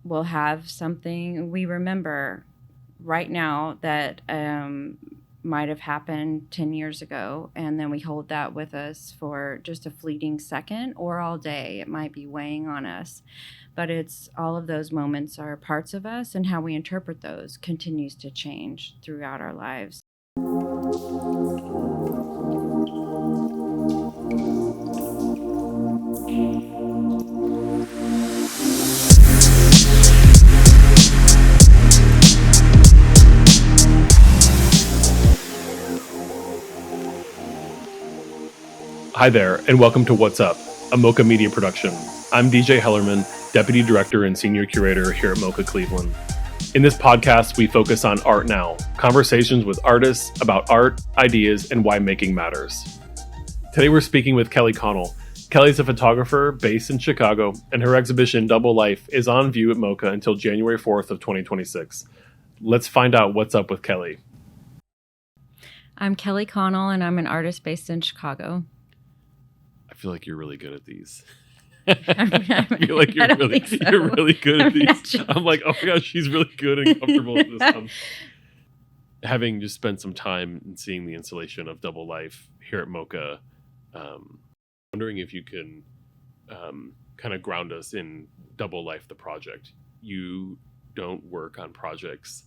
we'll have something we remember right now that might have happened 10 years ago, and then we hold that with us for just a fleeting second or all day. It might be weighing on us, but it's all of those moments are parts of us, and how we interpret those continues to change throughout our lives. Hi there, and welcome to WhatsUp, a moCa media production. I'm DJ Hellerman, Deputy Director and Senior Curator here at moCa Cleveland. In this podcast, we focus on art now, conversations with artists about art, ideas, and why making matters. Today we're speaking with Kelli Connell. Kelli's a photographer based in Chicago, and her exhibition Double Life is on view at moCa until January 4th of 2026. Let's find out what's up with Kelli. I'm Kelli Connell, and I'm an artist based in Chicago. I feel like you're really good at these. I feel like you're really good at these. I'm like, oh my gosh, she's really good and comfortable at this. Having just spent some time in seeing the installation of Double Life here at moCa, wondering if you can kind of ground us in Double Life, the project. You don't work on projects.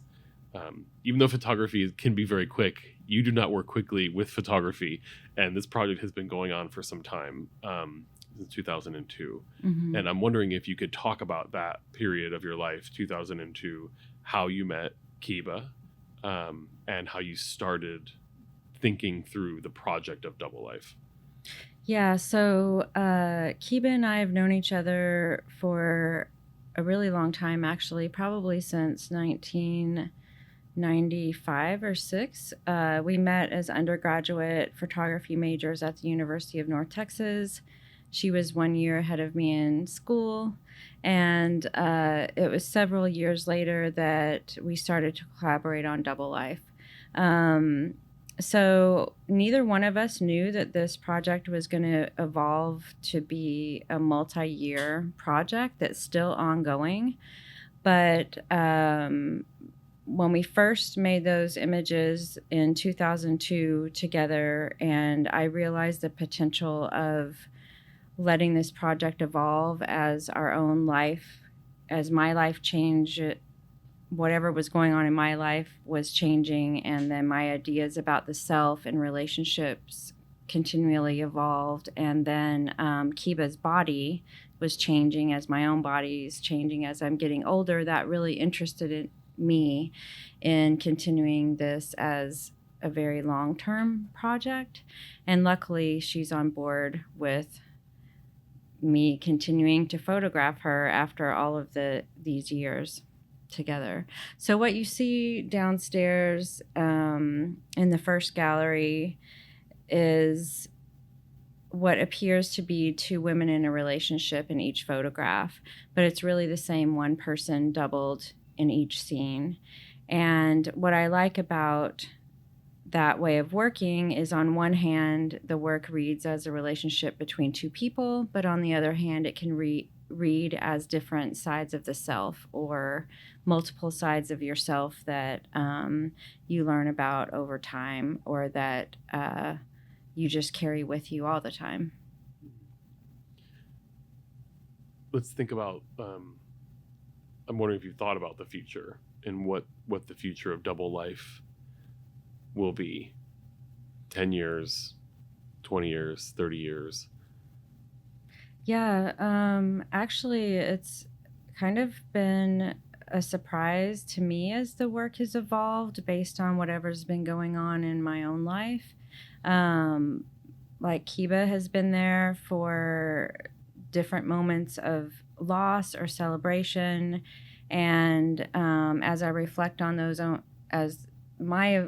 Even though photography can be very quick, you do not work quickly with photography. And this project has been going on for some time, since 2002. Mm-hmm. And I'm wondering if you could talk about that period of your life, 2002, how you met Kiba, and how you started thinking through the project of Double Life. Yeah, so Kiba and I have known each other for a really long time, actually, probably since 1995 or 6. We met as undergraduate photography majors at the University of North Texas. She was 1 year ahead of me in school, and it was several years later that we started to collaborate on Double Life. So neither one of us knew that this project was going to evolve to be a multi-year project that's still ongoing. But when we first made those images in 2002 together, and I realized the potential of letting this project evolve as our own life, as my life changed, whatever was going on in my life was changing, and then my ideas about the self and relationships continually evolved, and then Kiba's body was changing as my own body is changing as I'm getting older. That really interested me in continuing this as a very long-term project, and luckily she's on board with me continuing to photograph her after all of these years together. So what you see downstairs in the first gallery is what appears to be two women in a relationship in each photograph, but it's really the same one person doubled in each scene. And what I like about that way of working is, on one hand, the work reads as a relationship between two people, but on the other hand, it can read as different sides of the self, or multiple sides of yourself that you learn about over time, or that you just carry with you all the time. Let's think about, I'm wondering if you've thought about the future and what the future of Double Life will be. 10 years, 20 years, 30 years. Yeah, actually, it's kind of been a surprise to me as the work has evolved based on whatever's been going on in my own life. Like Kiba has been there for different moments of loss or celebration, and as I reflect on those, as my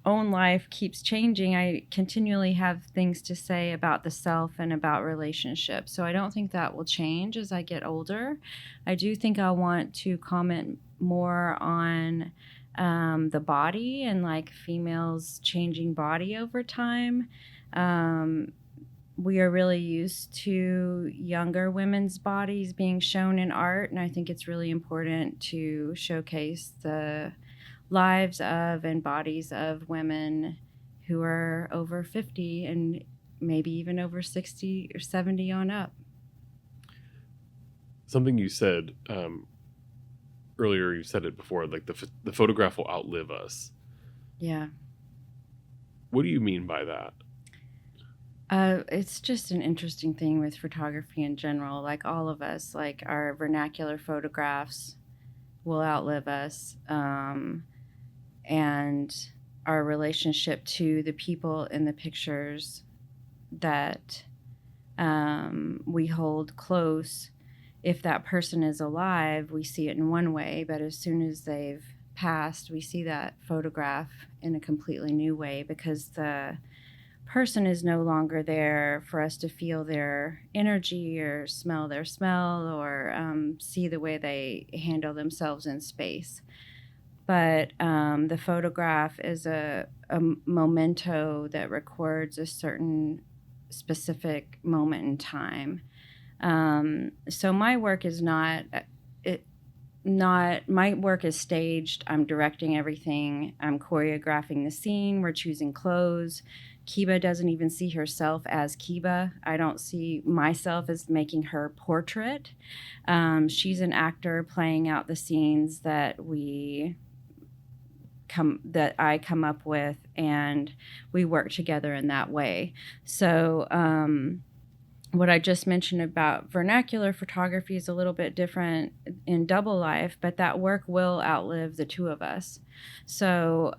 own life keeps changing, I continually have things to say about the self and about relationships. So I don't think that will change as I get older. I do think I'll want to comment more on the body and like females changing body over time. we are really used to younger women's bodies being shown in art, and I think it's really important to showcase the lives of and bodies of women who are over 50 and maybe even over 60 or 70 on up. Something you said earlier, you said it before, like the photograph will outlive us. Yeah. What do you mean by that? It's just an interesting thing with photography in general. Like all of us, like our vernacular photographs will outlive us. And our relationship to the people in the pictures that we hold close. If that person is alive, we see it in one way, but as soon as they've passed, we see that photograph in a completely new way because the person is no longer there for us to feel their energy or smell their smell or see the way they handle themselves in space. But the photograph is a memento that records a certain specific moment in time. So my work is not my work is staged. I'm directing everything. I'm choreographing the scene. We're choosing clothes. Kiba doesn't even see herself as Kiba. I don't see myself as making her portrait. She's an actor playing out the scenes that I come up with, and we work together in that way. So what I just mentioned about vernacular photography is a little bit different in Double Life, but that work will outlive the two of us. So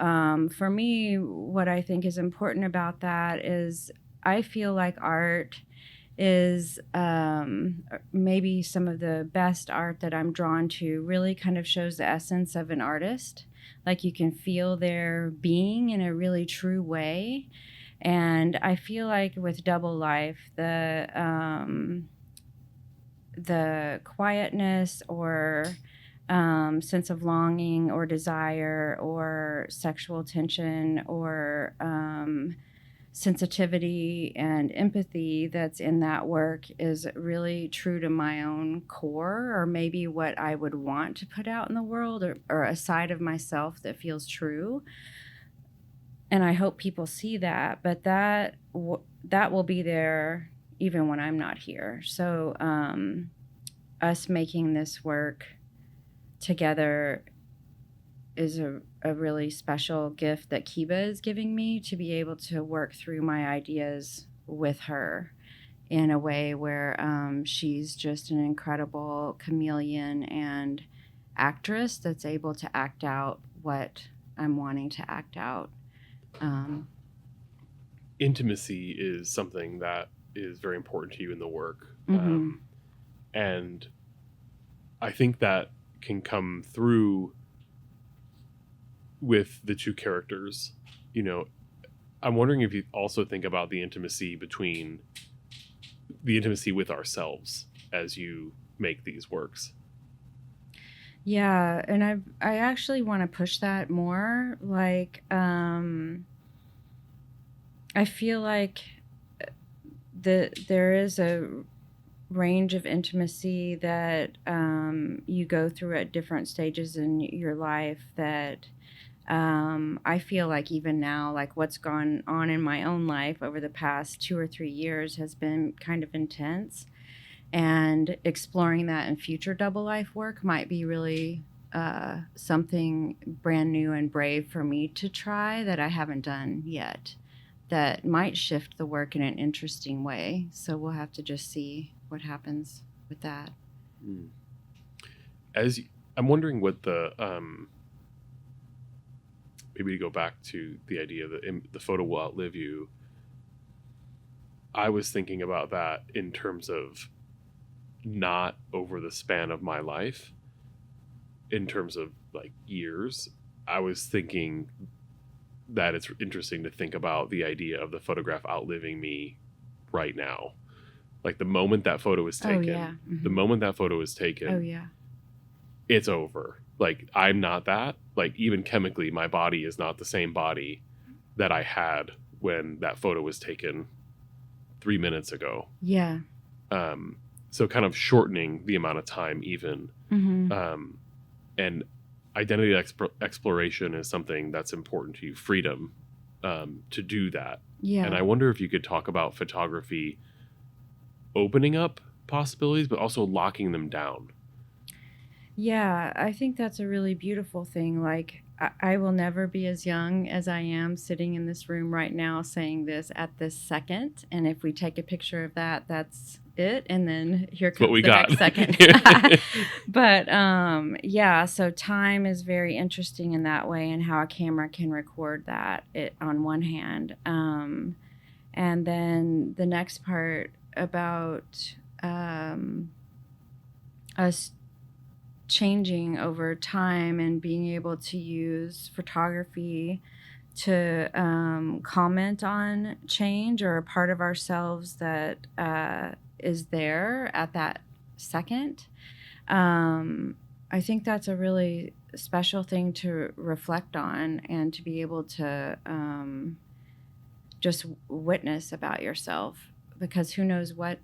for me, what I think is important about that is I feel like art is maybe some of the best art that I'm drawn to really kind of shows the essence of an artist. Like you can feel their being in a really true way. And I feel like with Double Life, the quietness or sense of longing or desire or sexual tension or sensitivity and empathy that's in that work is really true to my own core, or maybe what I would want to put out in the world, or a side of myself that feels true. And I hope people see that, but that will be there even when I'm not here. So us making this work together is a really special gift that Kiba is giving me, to be able to work through my ideas with her in a way where she's just an incredible chameleon and actress that's able to act out what I'm wanting to act out. Intimacy is something that is very important to you in the work. Mm-hmm. And I think that can come through with the two characters. You know, I'm wondering if you also think about the intimacy with ourselves as you make these works. Yeah, and I actually want to push that more. Like, I feel like there is a range of intimacy that you go through at different stages in your life that I feel like even now, like what's gone on in my own life over the past 2 or 3 years has been kind of intense. And exploring that in future Double Life work might be really something brand new and brave for me to try that I haven't done yet, that might shift the work in an interesting way. So we'll have to just see what happens with that. I'm wondering what the maybe to go back to the idea that the photo will outlive you. I was thinking about that in terms of not over the span of my life, in terms of like years. I was thinking that it's interesting to think about the idea of the photograph outliving me right now. Like the moment that photo is taken, Mm-hmm. the moment that photo is taken, it's over. Like I'm not that. Like even chemically, my body is not the same body that I had when that photo was taken 3 minutes ago. Yeah. So kind of shortening the amount of time even. And identity exploration is something that's important to you. Freedom to do that. Yeah. And I wonder if you could talk about photography opening up possibilities, but also locking them down. Yeah, I think that's a really beautiful thing. Like, I will never be as young as I am sitting in this room right now saying this at this second. And if we take a picture of that, that's it. And then here comes what we the got. next second. But yeah, so time is very interesting in that way, and how a camera can record that on one hand. And then the next part about us changing over time and being able to use photography to comment on change or a part of ourselves that is there at that second. I think that's a really special thing to reflect on, and to be able to just witness about yourself, because who knows what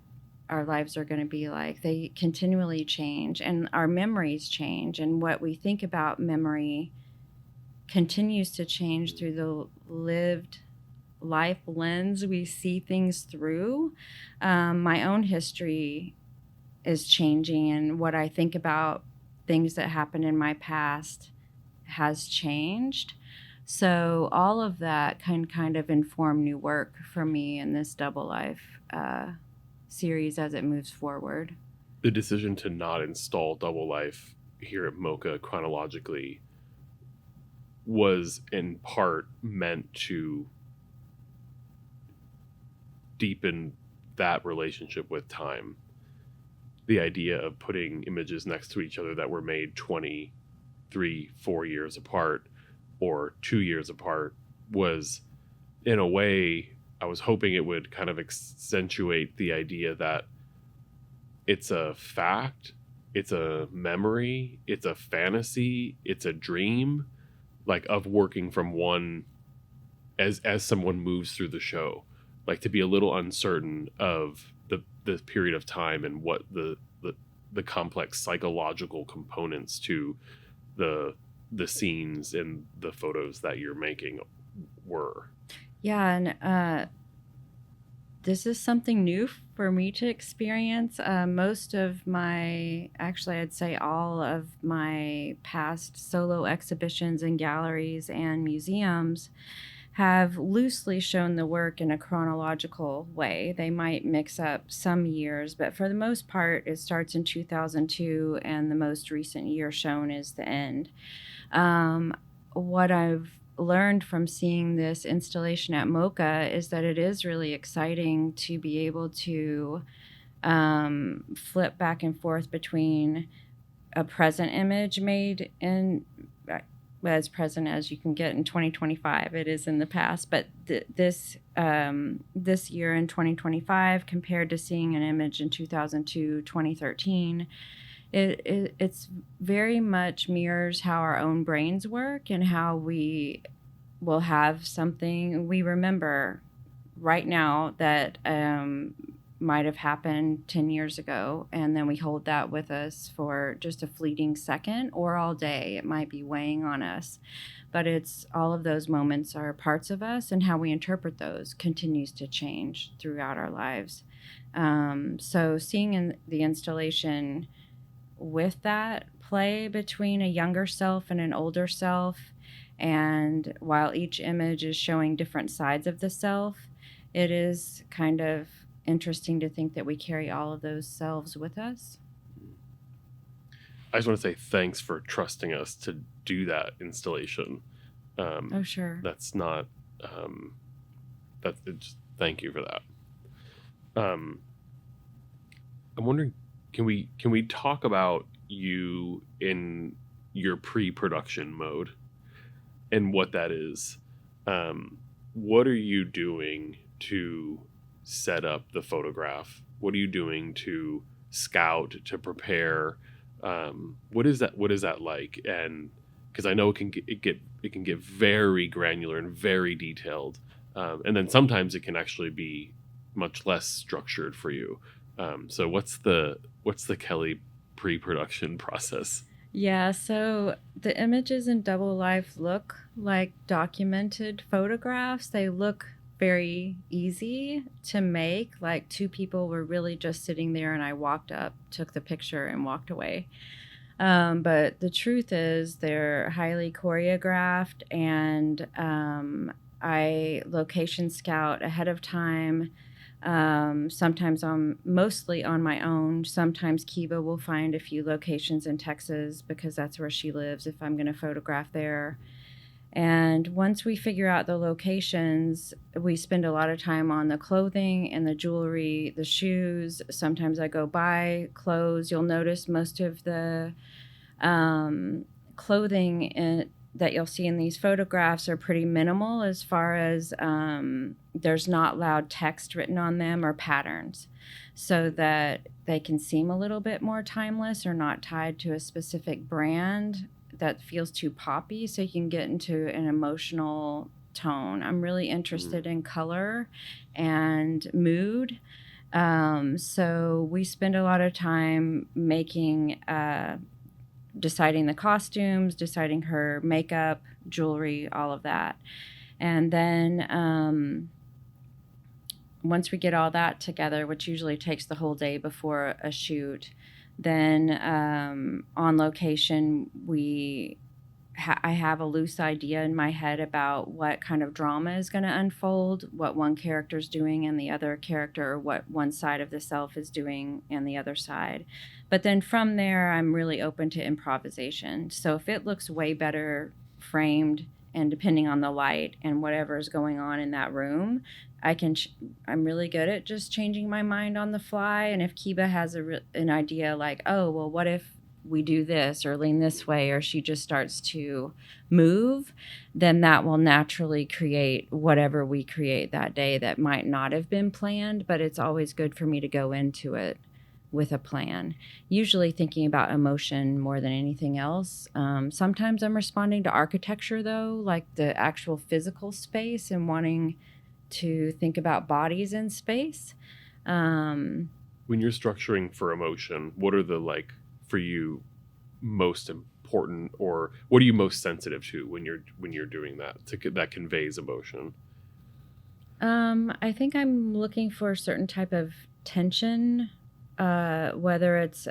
our lives are going to be like. They continually change, and our memories change, and what we think about memory continues to change through the lived life lens we see things through. My own history is changing, and what I think about things that happened in my past has changed. So all of that can kind of inform new work for me in this Double Life series as it moves forward. The decision to not install Double Life here at moCa chronologically was in part meant to deepen that relationship with time. The idea of putting images next to each other that were made 23, 4 years apart or 2 years apart was, in a way, I was hoping it would kind of accentuate the idea that it's a fact, it's a memory, it's a fantasy, it's a dream, like of working from one as someone moves through the show, like to be a little uncertain of the period of time and what the complex psychological components to the scenes and the photos that you're making were. Yeah, and this is something new for me to experience. Most of my, actually, I'd say all of my past solo exhibitions in galleries and museums have loosely shown the work in a chronological way. They might mix up some years, but for the most part, it starts in 2002, and the most recent year shown is the end. What I've learned from seeing this installation at moCa is that it is really exciting to be able to flip back and forth between a present image made in as present as you can get in 2025. It is in the past, but this year in 2025 compared to seeing an image in 2002, 2013, it's very much mirrors how our own brains work, and how we will have something we remember right now that might have happened 10 years ago, and then we hold that with us for just a fleeting second or all day. It might be weighing on us, but it's all of those moments are parts of us, and how we interpret those continues to change throughout our lives. So seeing in the installation with that play between a younger self and an older self, and while each image is showing different sides of the self, it is kind of interesting to think that we carry all of those selves with us. I just want to say thanks for trusting us to do that installation. Oh, sure. That's not, just thank you for that. I'm wondering, can we talk about you in your pre-production mode and what that is? What are you doing to set up the photograph? What are you doing to scout, to prepare? What is that like? And because I know it can get very granular and very detailed, and then sometimes it can actually be much less structured for you. So what's the Kelli pre-production process? Yeah, so the images in Double Life look like documented photographs. They look very easy to make. Like two people were really just sitting there and I walked up, took the picture and walked away. But the truth is they're highly choreographed, and I location scout ahead of time. Sometimes I'm mostly on my own. Sometimes Kiba will find a few locations in Texas because that's where she lives if I'm going to photograph there. And once we figure out the locations, we spend a lot of time on the clothing and the jewelry, the shoes. Sometimes I go buy clothes. You'll notice most of the clothing that you'll see in these photographs are pretty minimal as far as there's not loud text written on them or patterns, so that they can seem a little bit more timeless or not tied to a specific brand that feels too poppy, so you can get into an emotional tone. I'm really interested in color and mood. So we spend a lot of time making deciding the costumes, deciding her makeup, jewelry, all of that. And then once we get all that together, which usually takes the whole day before a shoot, then on location, I have a loose idea in my head about what kind of drama is going to unfold, what one character's doing and the other character, or what one side of the self is doing and the other side. But then from there, I'm really open to improvisation. So if it looks way better framed, and depending on the light and whatever is going on in that room, I'm really good at just changing my mind on the fly. And if Kiba has an idea like, oh, well, what if we do this or lean this way, or she just starts to move, then that will naturally create whatever we create that day that might not have been planned. But it's always good for me to go into it with a plan, usually thinking about emotion more than anything else. Sometimes I'm responding to architecture, though, like the actual physical space, and wanting to think about bodies in space. When you're structuring for emotion, what are the, like, for you, most important, or what are you most sensitive to when you're doing that that conveys emotion? I think I'm looking for a certain type of tension, whether it's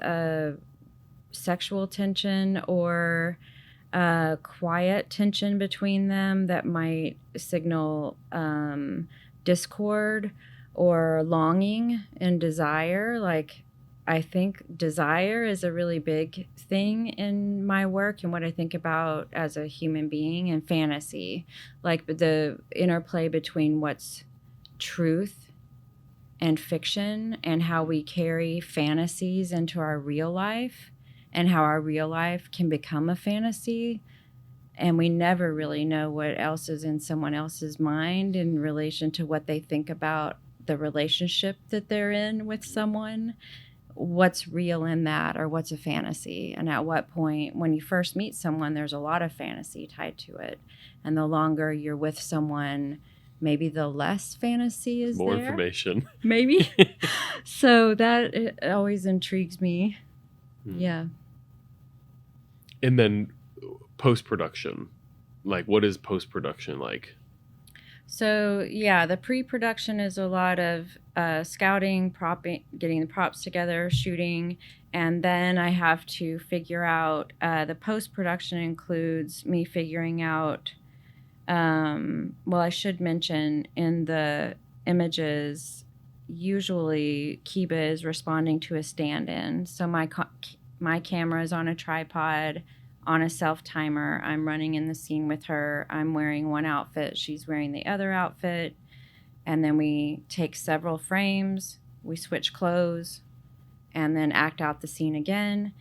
sexual tension or quiet tension between them that might signal discord or longing and desire. Like, I think desire is a really big thing in my work and what I think about as a human being, and fantasy, like the interplay between what's truth and fiction, and how we carry fantasies into our real life, and how our real life can become a fantasy. And we never really know what else is in someone else's mind in relation to what they think about the relationship that they're in with someone. What's real in that, or what's a fantasy? And at what point, when you first meet someone, there's a lot of fantasy tied to it. And the longer you're with someone, maybe the less fantasy is more there. Information. Maybe. So that it always intrigues me. Yeah. And then post-production, like, what is post-production like? So yeah, the pre-production is a lot of scouting, propping, getting the props together, shooting, and then I have to figure out, the post-production includes me figuring out, well, I should mention in the images, usually Kiba is responding to a stand-in. So my camera is on a tripod, on a self-timer. I'm running in the scene with her. I'm wearing one outfit. She's wearing the other outfit. And then we take several frames. We switch clothes and then act out the scene again.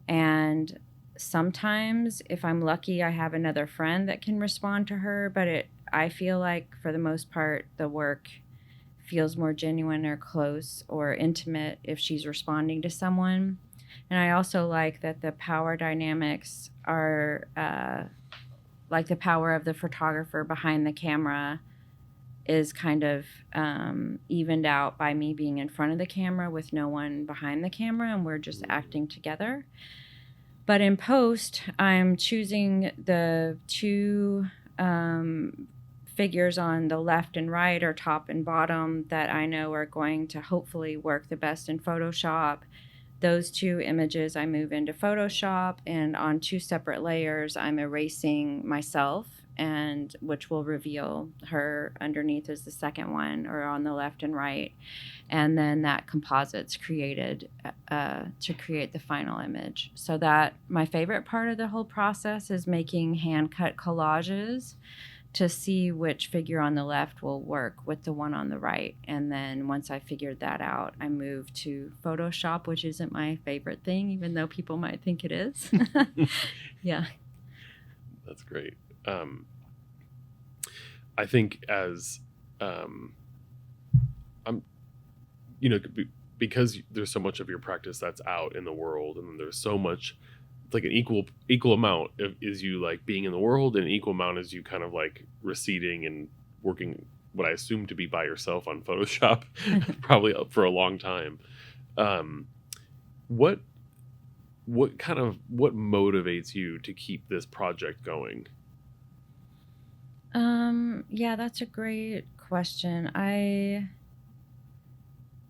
And sometimes, if I'm lucky, I have another friend that can respond to her. But I feel like, for the most part, the work feels more genuine or close or intimate if she's responding to someone. And I also like that the power dynamics are like the power of the photographer behind the camera is kind of evened out by me being in front of the camera with no one behind the camera, and we're just acting together. But in post, I'm choosing the two figures on the left and right, or top and bottom, that I know are going to hopefully work the best in Photoshop. Those two images I move into Photoshop, and on two separate layers, I'm erasing myself, and which will reveal her underneath as the second one, or on the left and right. And then that composite's created to create the final image. So that my favorite part of the whole process is making hand-cut collages to see which figure on the left will work with the one on the right. And then once I figured that out, I moved to Photoshop, which isn't my favorite thing, even though people might think it is. Yeah. That's great. I think as I'm, because there's so much of your practice that's out in the world, and there's so much, like an equal amount is you like being in the world, and an equal amount is you kind of like receding and working what I assume to be by yourself on Photoshop, probably for a long time. What motivates you to keep this project going? Yeah, that's a great question. I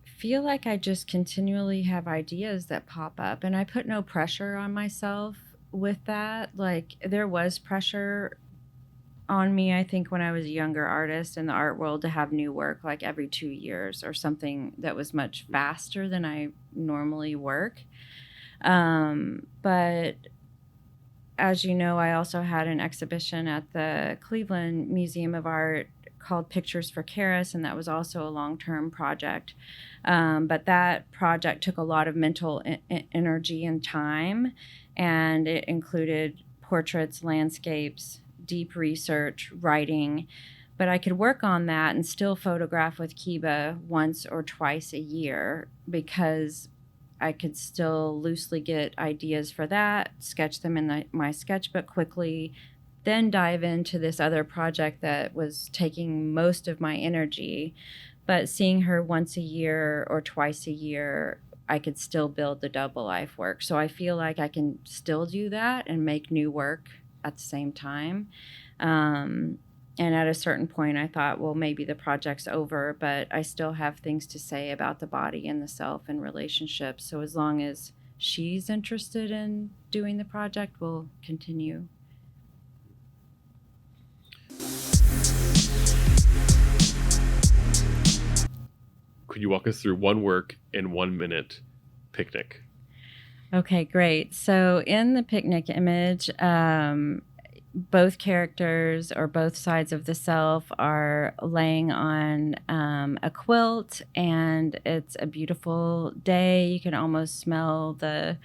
feel like I just continually have ideas that pop up, and I put no pressure on myself with that. Like, there was pressure on me, I think, when I was a younger artist in the art world, to have new work like every 2 years, or something that was much faster than I normally work. But as you know, I also had an exhibition at the Cleveland Museum of Art called Pictures for Karis, and that was also a long-term project. But that project took a lot of mental energy and time, and it included portraits, landscapes, deep research, writing. But I could work on that and still photograph with Kiba once or twice a year, because I could still loosely get ideas for that, sketch them in my sketchbook quickly, then dive into this other project that was taking most of my energy. But seeing her once a year or twice a year, I could still build the double life work. So I feel like I can still do that and make new work at the same time. And at a certain point, I thought, well, maybe the project's over, but I still have things to say about the body and the self and relationships. So as long as she's interested in doing the project, we'll continue. Could you walk us through one work in 1 minute picnic? Okay, great. So in the picnic image, both characters, or both sides of the self, are laying on a quilt, and it's a beautiful day. You can almost smell the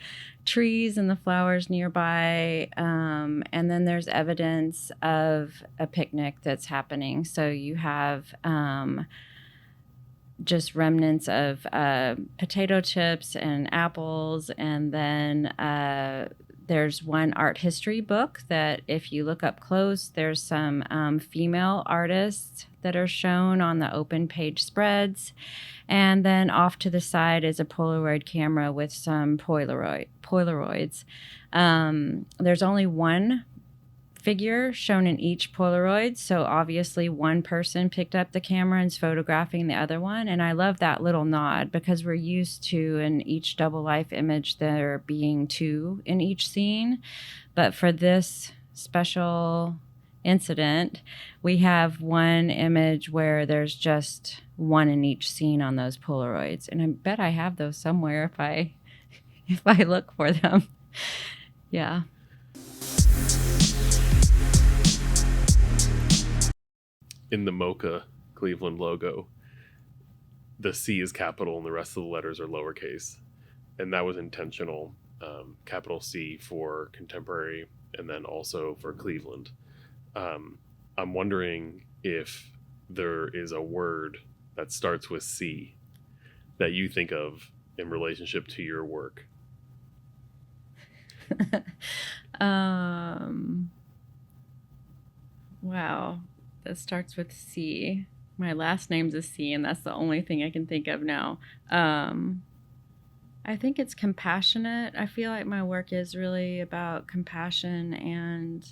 trees and the flowers nearby. And then there's evidence of a picnic that's happening. So you have just remnants of potato chips and apples, and then there's one art history book that, if you look up close, there's some female artists that are shown on the open page spreads. And then off to the side is a Polaroid camera with some Polaroids. There's only one figure shown in each Polaroid, so obviously one person picked up the camera and is photographing the other one. And I love that little nod, because we're used to, in each double life image, there being two in each scene. But for this special incident, we have one image where there's just one in each scene on those Polaroids. And I bet I have those somewhere if I look for them. Yeah. In the moCa Cleveland logo, the C is capital and the rest of the letters are lowercase. And that was intentional. Capital C for contemporary, and then also for Cleveland. I'm wondering if there is a word that starts with C that you think of in relationship to your work. Wow. That starts with C. My last name's a C, and that's the only thing I can think of now. I think it's compassionate. I feel like my work is really about compassion, and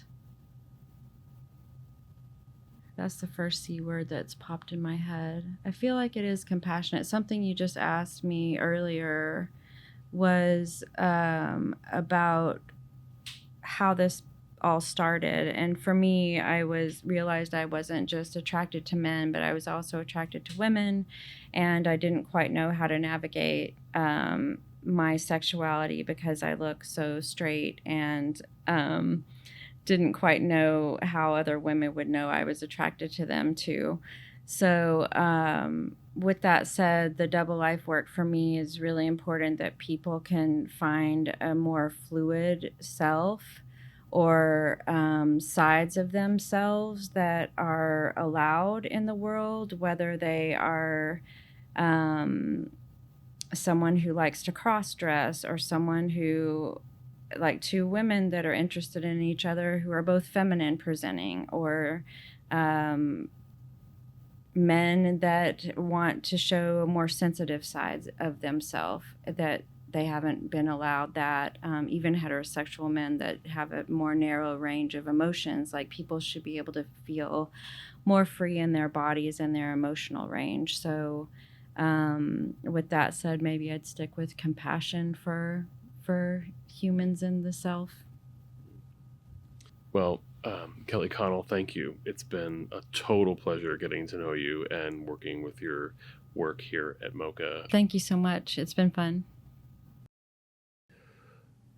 that's the first C word that's popped in my head. I feel like it is compassionate. Something you just asked me earlier was about how this all started. And for me, I realized I wasn't just attracted to men, but I was also attracted to women, and I didn't quite know how to navigate my sexuality because I look so straight, and didn't quite know how other women would know I was attracted to them too. So with that said, the double life work for me is really important, that people can find a more fluid self, or sides of themselves that are allowed in the world, whether they are someone who likes to cross-dress, or someone who, like two women that are interested in each other who are both feminine presenting, or men that want to show more sensitive sides of themselves that they haven't been allowed that. Even heterosexual men that have a more narrow range of emotions, like people should be able to feel more free in their bodies and their emotional range. So with that said, maybe I'd stick with compassion for humans in the self. Well, Kelli Connell, thank you. It's been a total pleasure getting to know you and working with your work here at moCa. Thank you so much. It's been fun.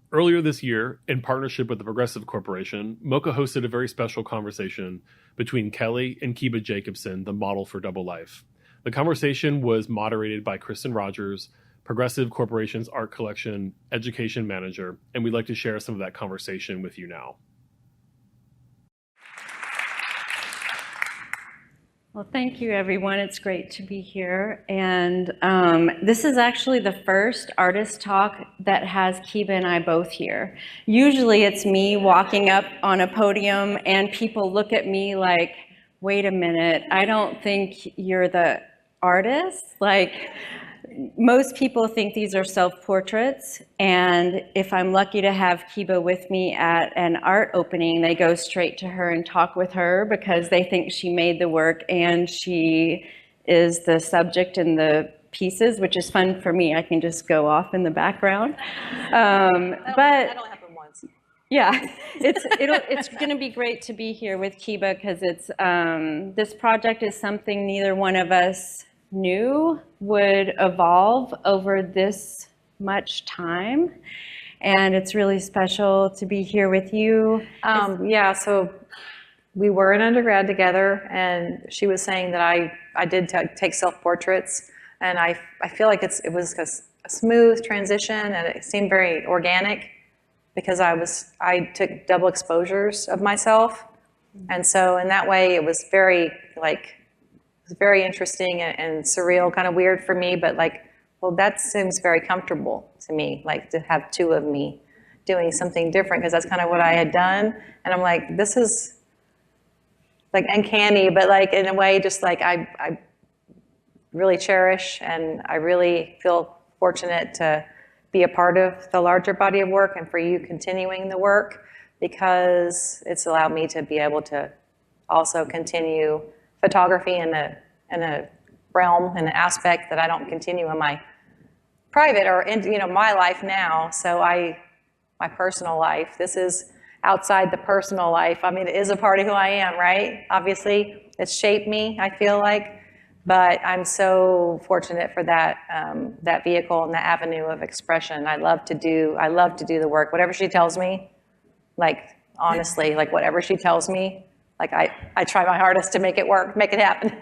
Earlier this year, in partnership with the Progressive Corporation, moCa hosted a very special conversation between Kelli and Kiba Jacobson, the model for Double Life. The conversation was moderated by Kristen Rogers, Progressive Corporation's art collection education manager, and we'd like to share some of that conversation with you now. Well, thank you, everyone. It's great to be here. And this is actually the first artist talk that has Kiba and I both here. Usually it's me walking up on a podium and people look at me like, wait a minute, I don't think you're the artist. Like, most people think these are self-portraits, and if I'm lucky to have Kiba with me at an art opening, they go straight to her and talk with her because they think she made the work and she is the subject in the pieces, which is fun for me. I can just go off in the background. That'll happen once. Yeah, it's going to be great to be here with Kiba because it's this project is something neither one of us knew would evolve over this much time, and it's really special to be here with you. Yeah, so we were in undergrad together, and she was saying that I did take self-portraits, and I feel like it was a smooth transition, and it seemed very organic because I took double exposures of myself, and so in that way it was very very interesting and surreal, kind of weird for me, but like, well, that seems very comfortable to me, like to have two of me doing something different, because that's kind of what I had done. And I'm like, this is like uncanny, but like in a way, just like I really cherish, and I really feel fortunate to be a part of the larger body of work and for you continuing the work, because it's allowed me to be able to also continue photography in a realm and an aspect that I don't continue in my private or in my life now. So my personal life, this is outside the personal life. I mean, it is a part of who I am, right? Obviously, it's shaped me, I feel like, but I'm so fortunate for that that vehicle and that avenue of expression. I love to do the work, whatever she tells me. Like, honestly, like whatever she tells me. Like I try my hardest to make it work, make it happen.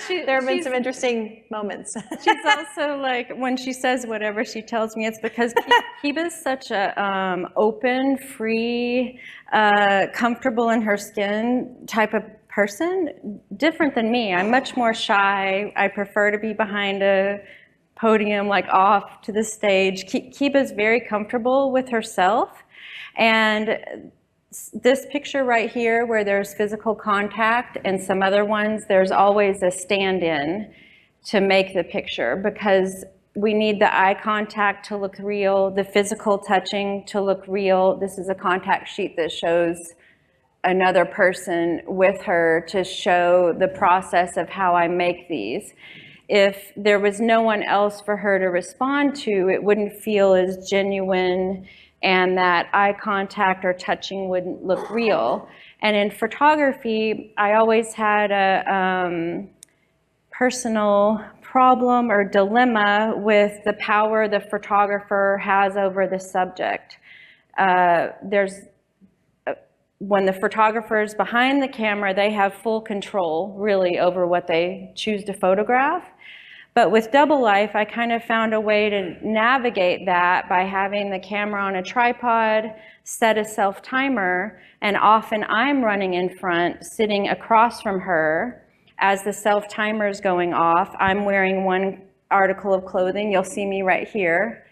There have been some interesting moments. She's also like, when she says whatever she tells me, it's because Kiba's such a open, free, comfortable in her skin type of person, different than me. I'm much more shy. I prefer to be behind a podium, like off to the stage. Kiba's very comfortable with herself, and this picture right here where there's physical contact and some other ones, there's always a stand-in to make the picture because we need the eye contact to look real, the physical touching to look real. This is a contact sheet that shows another person with her to show the process of how I make these. If there was no one else for her to respond to, it wouldn't feel as genuine and that eye contact or touching wouldn't look real. And in photography, I always had a personal problem or dilemma with the power the photographer has over the subject. When the photographer is behind the camera, they have full control really over what they choose to photograph. But with Double Life, I kind of found a way to navigate that by having the camera on a tripod, set a self timer, and often I'm running in front, sitting across from her. As the self timer is going off, I'm wearing one article of clothing. You'll see me right here.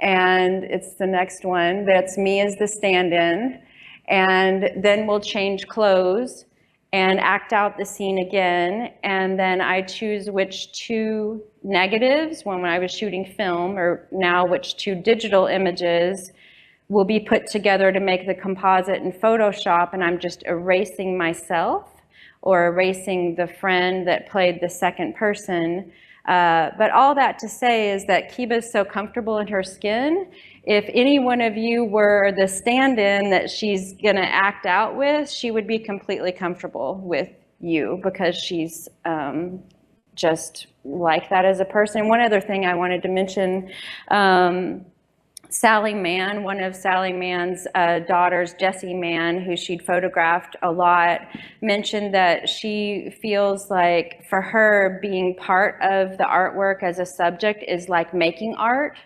And it's the next one. That's me as the stand-in. And then we'll change clothes and act out the scene again. And then I choose which two negatives, when I was shooting film, or now which two digital images will be put together to make the composite in Photoshop. And I'm just erasing myself or erasing the friend that played the second person. But all that to say is that Kiba's so comfortable in her skin. If any one of you were the stand-in that she's gonna act out with, she would be completely comfortable with you because she's just like that as a person. One other thing I wanted to mention, Sally Mann, one of Sally Mann's daughters, Jessie Mann, who she'd photographed a lot, mentioned that she feels like for her being part of the artwork as a subject is like making art.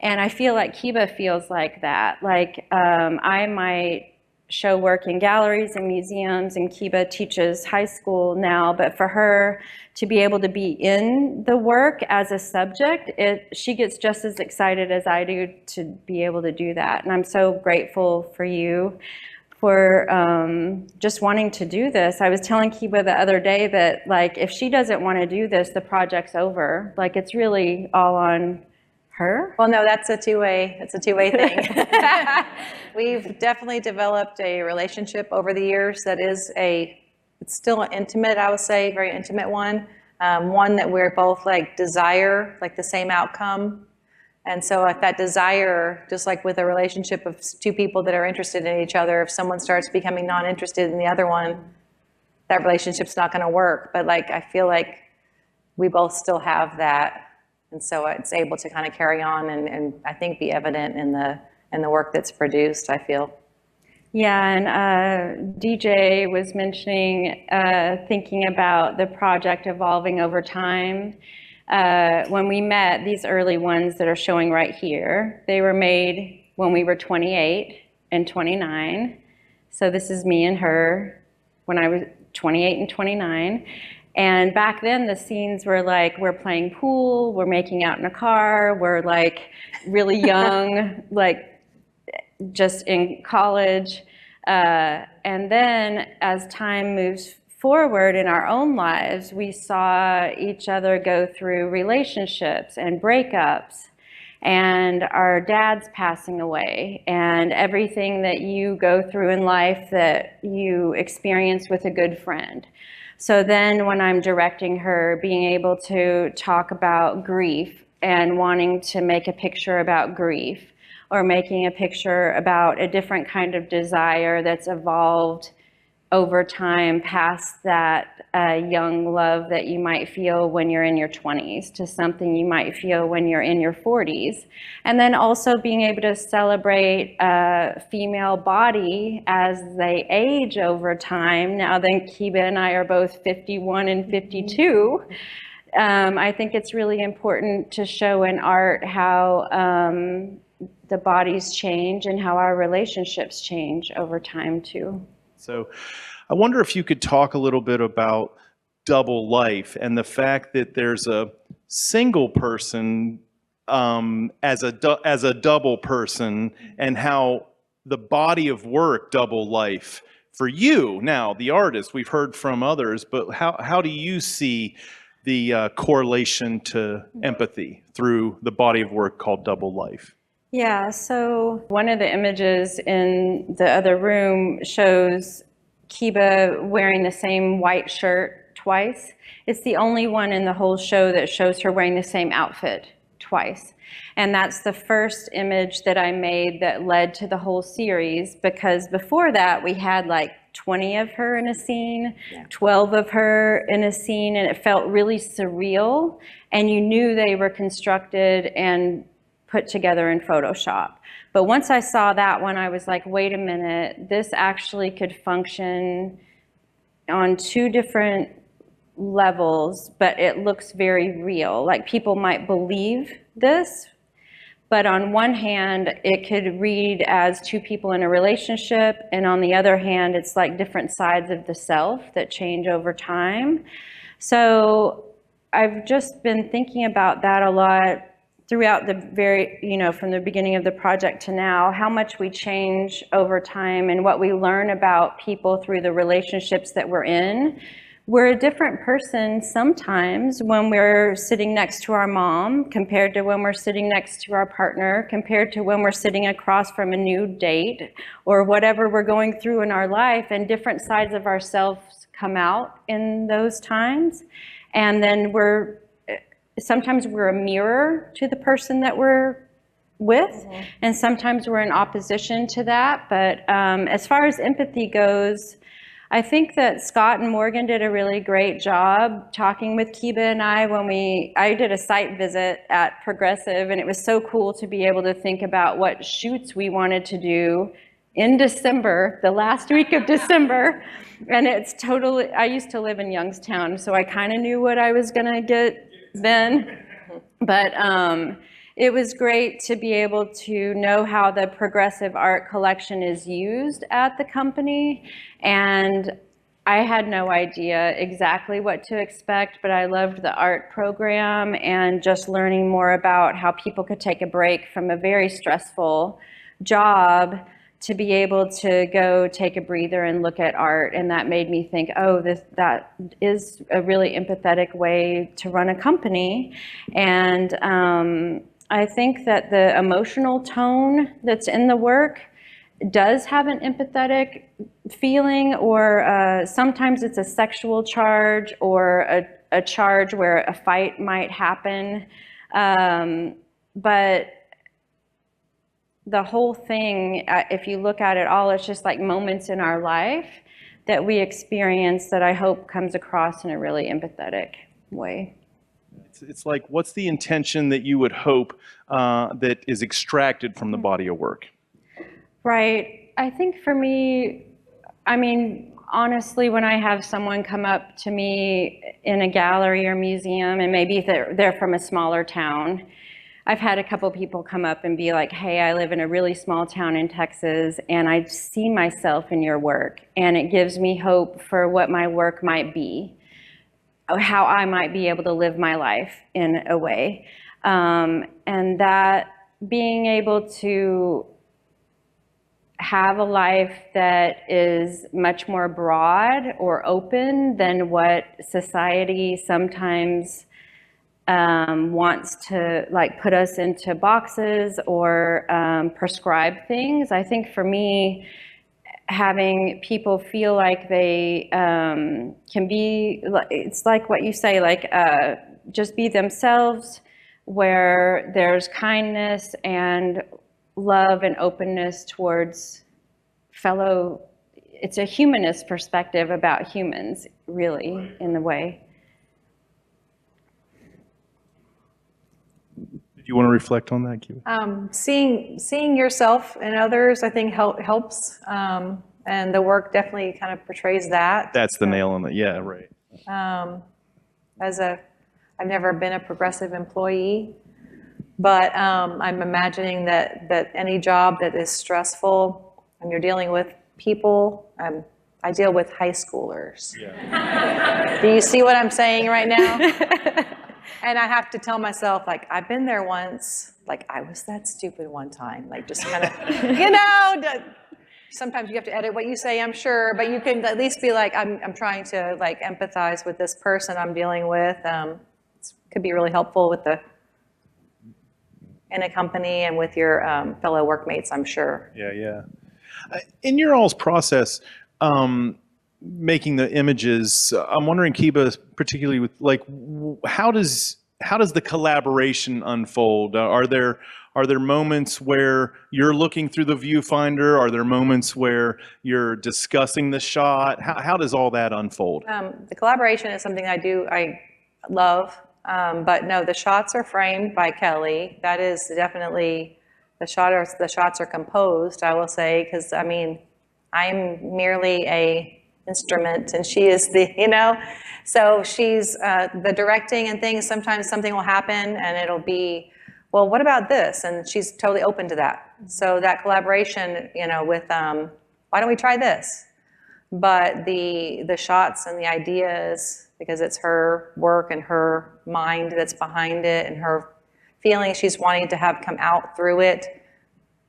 And I feel like Kiba feels like that. Like I might show work in galleries and museums, and Kiba teaches high school now, but for her to be able to be in the work as a subject, she gets just as excited as I do to be able to do that. And I'm so grateful for you for just wanting to do this. I was telling Kiba the other day that like if she doesn't want to do this, the project's over. Like it's really all on her? Well, no, it's a two-way thing. We've definitely developed a relationship over the years that is it's still an intimate, I would say, very intimate one. One that we're both like desire, like the same outcome. And so if that desire, just like with a relationship of two people that are interested in each other, if someone starts becoming non-interested in the other one, that relationship's not gonna work. But like, I feel like we both still have that. And so it's able to kind of carry on and I think be evident in the work that's produced, I feel. Yeah, and DJ was mentioning thinking about the project evolving over time. When we met, these early ones that are showing right here, they were made when we were 28 and 29. So this is me and her when I was 28 and 29. And back then the scenes were like, we're playing pool, we're making out in a car, we're like really young, like just in college. And then as time moves forward in our own lives, we saw each other go through relationships and breakups and our dads passing away and everything that you go through in life that you experience with a good friend. So then when I'm directing her, being able to talk about grief and wanting to make a picture about grief or making a picture about a different kind of desire that's evolved over time past that young love that you might feel when you're in your 20s to something you might feel when you're in your 40s. And then also being able to celebrate a female body as they age over time. Now then Kiba and I are both 51 and 52. I think it's really important to show in art how the bodies change and how our relationships change over time too. So I wonder if you could talk a little bit about Double Life and the fact that there's a single person as a double person and how the body of work, Double Life, for you now, the artist? We've heard from others, but how do you see the correlation to empathy through the body of work called Double Life? Yeah, so one of the images in the other room shows Kiba wearing the same white shirt twice. It's the only one in the whole show that shows her wearing the same outfit twice. And that's the first image that I made that led to the whole series, because before that we had like 20 of her in a scene, 12 of her in a scene, and it felt really surreal, and you knew they were constructed and put together in Photoshop. But once I saw that one, I was like, wait a minute, this actually could function on two different levels, but it looks very real. Like, people might believe this, but on one hand, it could read as two people in a relationship, and on the other hand, it's like different sides of the self that change over time. So I've just been thinking about that a lot throughout the from the beginning of the project to now, how much we change over time and what we learn about people through the relationships that we're in. We're a different person sometimes when we're sitting next to our mom compared to when we're sitting next to our partner, compared to when we're sitting across from a new date or whatever we're going through in our life, and different sides of ourselves come out in those times. And then sometimes we're a mirror to the person that we're with, and sometimes we're in opposition to that. But as far as empathy goes, I think that Scott and Morgan did a really great job talking with Kiba and I when I did a site visit at Progressive, and it was so cool to be able to think about what shoots we wanted to do in December, the last week of December. And it's totally, I used to live in Youngstown, so I kind of knew what I was gonna get then. But it was great to be able to know how the Progressive Art Collection is used at the company. And I had no idea exactly what to expect, but I loved the art program and just learning more about how people could take a break from a very stressful job to be able to go take a breather and look at art. And that made me think, oh, that is a really empathetic way to run a company. And I think that the emotional tone that's in the work does have an empathetic feeling, or sometimes it's a sexual charge or a charge where a fight might happen. But the whole thing, if you look at it all, it's just like moments in our life that we experience that I hope comes across in a really empathetic way. It's like, what's the intention that you would hope that is extracted from the body of work? Right. I think for me, I mean, honestly, when I have someone come up to me in a gallery or museum, and maybe they're from a smaller town, I've had a couple people come up and be like, hey, I live in a really small town in Texas, and I see myself in your work, and it gives me hope for what my work might be, how I might be able to live my life in a way. And that being able to have a life that is much more broad or open than what society sometimes wants to like put us into boxes or prescribe things. I think for me, having people feel like they can be, it's like what you say, like just be themselves, where there's kindness and love and openness towards fellow, it's a humanist perspective about humans, really, in the way. Did you want to reflect on that, Kiba? Seeing yourself and others, I think helps, and the work definitely kind of portrays that. That's the nail on it. Yeah, right. I've never been a Progressive employee, but I'm imagining that any job that is stressful and you're dealing with people, I deal with high schoolers. Yeah. Do you see what I'm saying right now? And I have to tell myself, like, I've been there once, like, I was that stupid one time, like, just kind of, sometimes you have to edit what you say, I'm sure, but you can at least be like, I'm trying to, like, empathize with this person I'm dealing with. It could be really helpful in a company and with your fellow workmates, I'm sure. Yeah. In your all's process, making the images, I'm wondering, Kiba, particularly with like, how does the collaboration unfold? Are there moments where you're looking through the viewfinder? Are there moments where you're discussing the shot? How does all that unfold? The collaboration is something I love, but no, the shots are framed by Kelli. That is definitely, the shots are composed, I will say, because I mean, I'm merely a instrument and she is so she's the directing and things. Sometimes something will happen and it'll be, well, what about this? And she's totally open to that. So that collaboration, with why don't we try this? But the shots and the ideas, because it's her work and her mind that's behind it and her feelings she's wanting to have come out through it.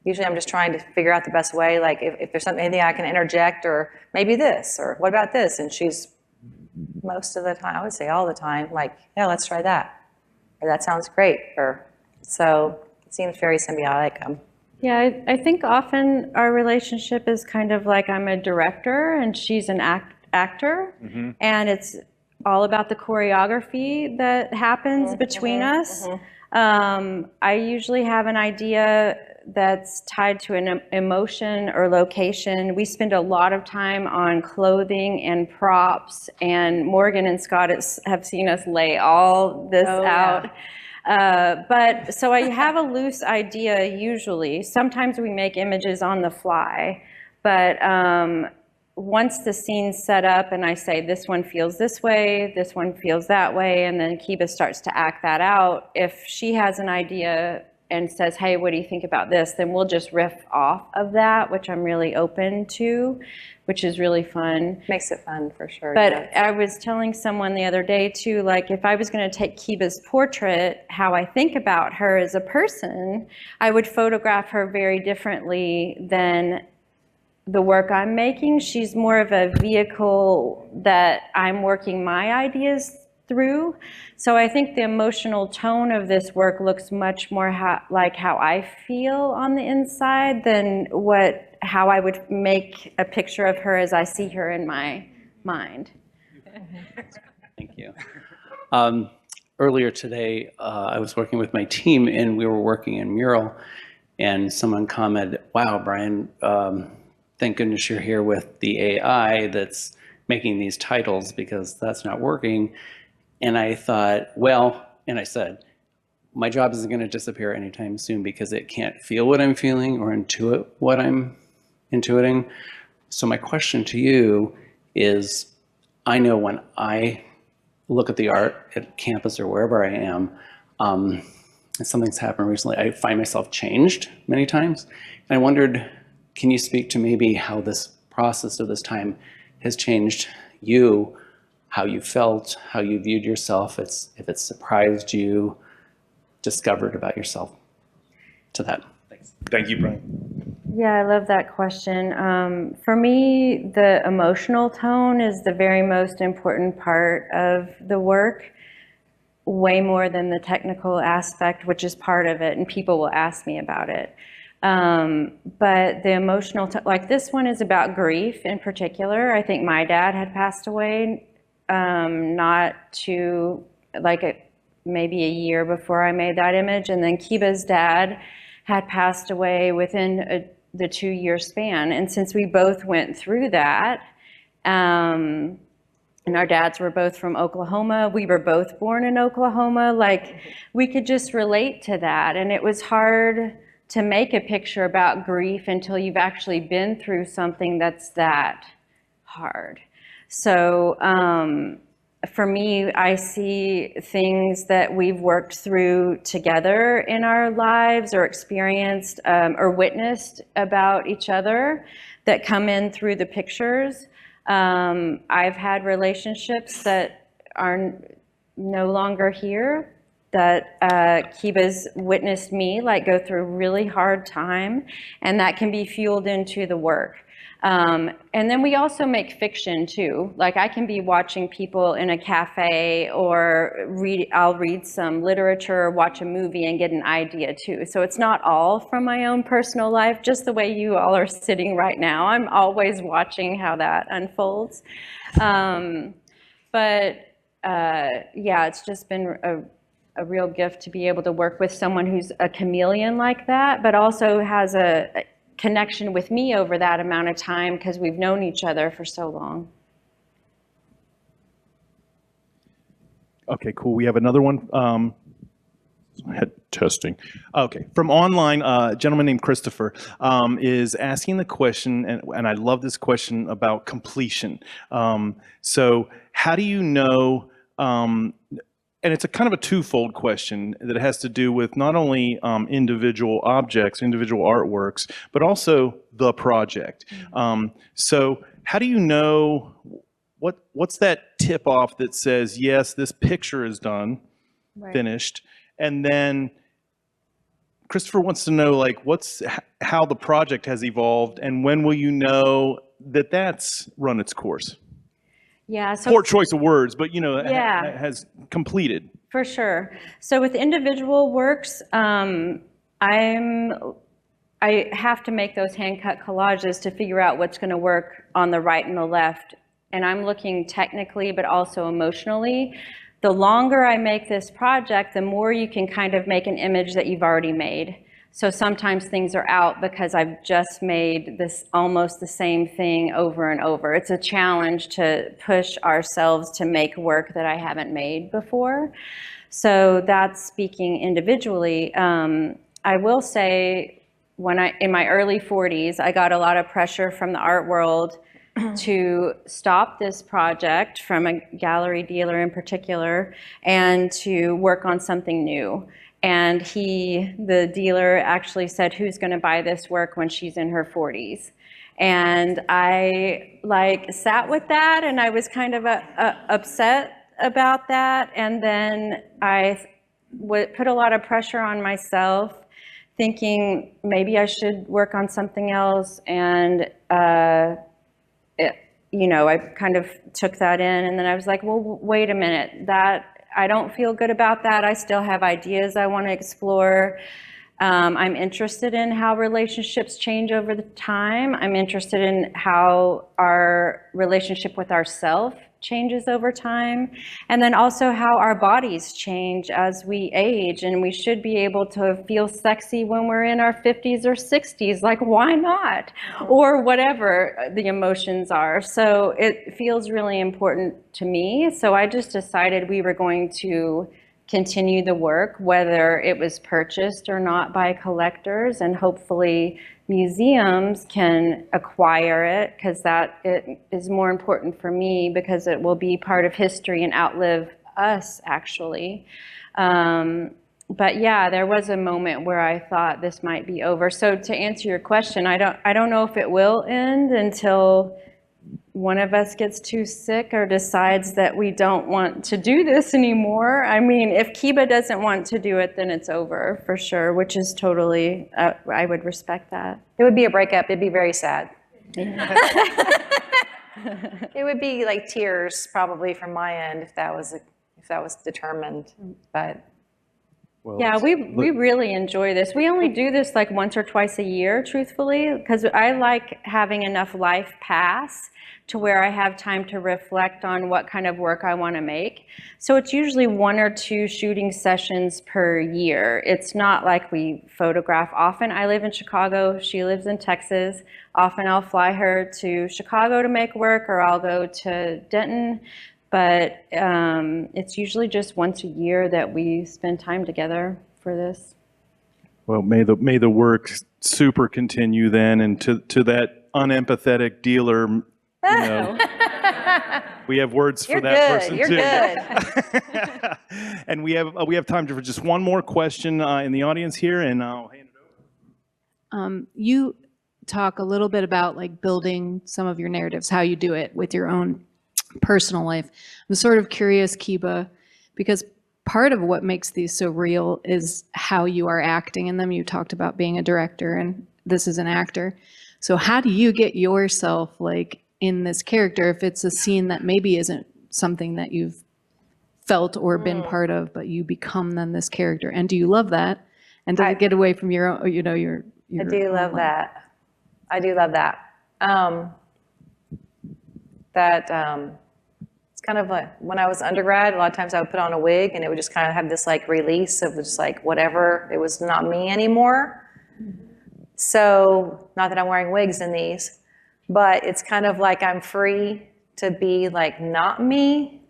Usually I'm just trying to figure out the best way, like if there's anything I can interject, or maybe this, or what about this? And she's most of the time, I would say all the time, like, yeah, let's try that. Or that sounds great. Or so it seems very symbiotic. Yeah, I think often our relationship is kind of like I'm a director and she's an actor, and it's all about the choreography that happens between us. I usually have an idea that's tied to an emotion or location. We spend a lot of time on clothing and props, and Morgan and Scott have seen us lay all this out. But so I have a loose idea usually. Sometimes we make images on the fly, but once the scene's set up and I say this one feels this way, this one feels that way, and then Kiba starts to act that out, if she has an idea and says, hey, what do you think about this? Then we'll just riff off of that, which I'm really open to, which is really fun. Makes it fun for sure. But I was telling someone the other day too, like if I was gonna take Kiba's portrait, how I think about her as a person, I would photograph her very differently than the work I'm making. She's more of a vehicle that I'm working my ideas through. So I think the emotional tone of this work looks much more like how I feel on the inside than how I would make a picture of her as I see her in my mind. Thank you. Earlier today, I was working with my team and we were working in mural, and someone commented, wow, Brian, thank goodness you're here with the AI that's making these titles, because that's not working. And I thought, well, and I said, my job isn't going to disappear anytime soon because it can't feel what I'm feeling or intuit what I'm intuiting. So my question to you is, I know when I look at the art at campus or wherever I am, and something's happened recently, I find myself changed many times. And I wondered, can you speak to maybe how this process of this time has changed you, how you felt, how you viewed yourself, if it surprised you, discovered about yourself to that? Thanks. Thank you, Brian. Yeah, I love that question. For me, the emotional tone is the very most important part of the work, way more than the technical aspect, which is part of it, and people will ask me about it. But the emotional, like this one is about grief in particular. I think my dad had passed away maybe a year before I made that image, and then Kiba's dad had passed away within the 2-year span. And since we both went through that, and our dads were both from Oklahoma, we were both born in Oklahoma, like we could just relate to that. And it was hard to make a picture about grief until you've actually been through something that's that hard. So for me, I see things that we've worked through together in our lives or experienced or witnessed about each other that come in through the pictures. I've had relationships that no longer here, that Kiba's witnessed me like go through a really hard time, and that can be fueled into the work. And then we also make fiction too. Like I can be watching people in a cafe, or I'll read some literature or watch a movie and get an idea too. So it's not all from my own personal life, just the way you all are sitting right now. I'm always watching how that unfolds. But yeah, it's just been a real gift to be able to work with someone who's a chameleon like that, but also has a connection with me over that amount of time because we've known each other for so long. Okay, cool. We have another one. Head testing. Okay, from online, a gentleman named Christopher is asking the question, and I love this question about completion. So how do you know, and it's a kind of a twofold question that has to do with not only individual objects, individual artworks, but also the project. So how do you know, what's that tip off that says, yes, this picture is done, Right. finished, and then Christopher wants to know, like, how the project has evolved, and when will you know that that's run its course? Yeah. So Poor choice of words, but Yeah. has completed. For sure. So with individual works, I have to make those hand-cut collages to figure out what's going to work on the right and the left. And I'm looking technically, but also emotionally. The longer I make this project, the more you can kind of make an image that you've already made. So sometimes things are out because I've just made this almost the same thing over and over. It's a challenge to push ourselves to make work that I haven't made before. So that's speaking individually. I will say in my early 40s, I got a lot of pressure from the art world to stop this project, from a gallery dealer in particular, and to work on something new. And the dealer actually said, who's going to buy this work when she's in her 40s? And I sat with that, and I was kind of upset about that. And then I put a lot of pressure on myself, thinking maybe I should work on something else. And I kind of took that in, and then I was like, well, wait a minute, I don't feel good about that. I still have ideas I want to explore. I'm interested in how relationships change over the time. I'm interested in how our relationship with ourselves changes over time, and then also how our bodies change as we age. And we should be able to feel sexy when we're in our 50s or 60s. Like, why not? Or whatever the emotions are. So it feels really important to me. So I just decided we were going to continue the work, whether it was purchased or not by collectors, and hopefully museums can acquire it, because it is more important for me, because it will be part of history and outlive us, actually. But yeah, there was a moment where I thought this might be over. So to answer your question, I don't know if it will end until one of us gets too sick or decides that we don't want to do this anymore. I mean, if Kiba doesn't want to do it, then it's over for sure, which is totally, I would respect that. It would be a breakup. It'd be very sad. It would be like tears probably from my end if that was determined. But Well, yeah, we really enjoy this. We only do this like once or twice a year, truthfully, because I like having enough life pass to where I have time to reflect on what kind of work I want to make. So it's usually 1 or 2 shooting sessions per year. It's not like we photograph often. I live in Chicago, she lives in Texas. Often I'll fly her to Chicago to make work, or I'll go to Denton. But it's usually just once a year that we spend time together for this. Well, may the work super continue then, and to that unempathetic dealer, we have words for that person You're too. good. And we have time for just one more question in the audience here, and I'll hand it over. You talk a little bit about like building some of your narratives, how you do it with your own personal life. I'm sort of curious, Kiba, because part of what makes these so real is how you are acting in them. You talked about being a director, and this is an actor. So how do you get yourself like in this character if it's a scene that maybe isn't something that you've felt or been part of, but you become then this character? And do you love that? And does it get away from your own, your I do love that. I do love that. It's kind of like when I was undergrad, a lot of times I would put on a wig and it would just kind of have this like release of just like whatever, it was not me anymore. So not that I'm wearing wigs in these, but it's kind of like I'm free to be like not me,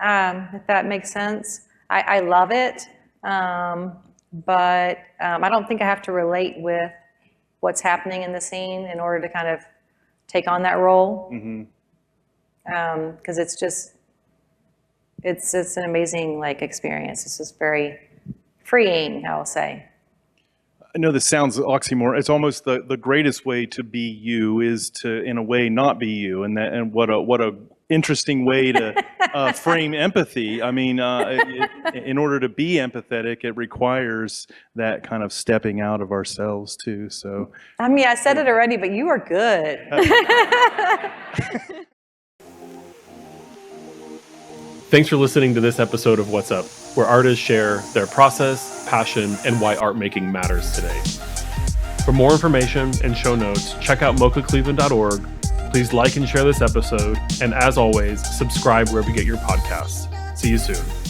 if that makes sense. I love it, but I don't think I have to relate with what's happening in the scene in order to kind of take on that role. Because it's just, it's an amazing like experience. It's just very freeing, I will say. I know this sounds oxymoron. It's almost the greatest way to be you is to, in a way, not be you. And what a interesting way to frame empathy. I mean, in order to be empathetic, it requires that kind of stepping out of ourselves too. So, I mean, I said it already, but you are good. Thanks for listening to this episode of What's Up, where artists share their process, passion, and why art making matters today. For more information and show notes, check out mocacleveland.org. Please like and share this episode, and as always, subscribe wherever you get your podcasts. See you soon.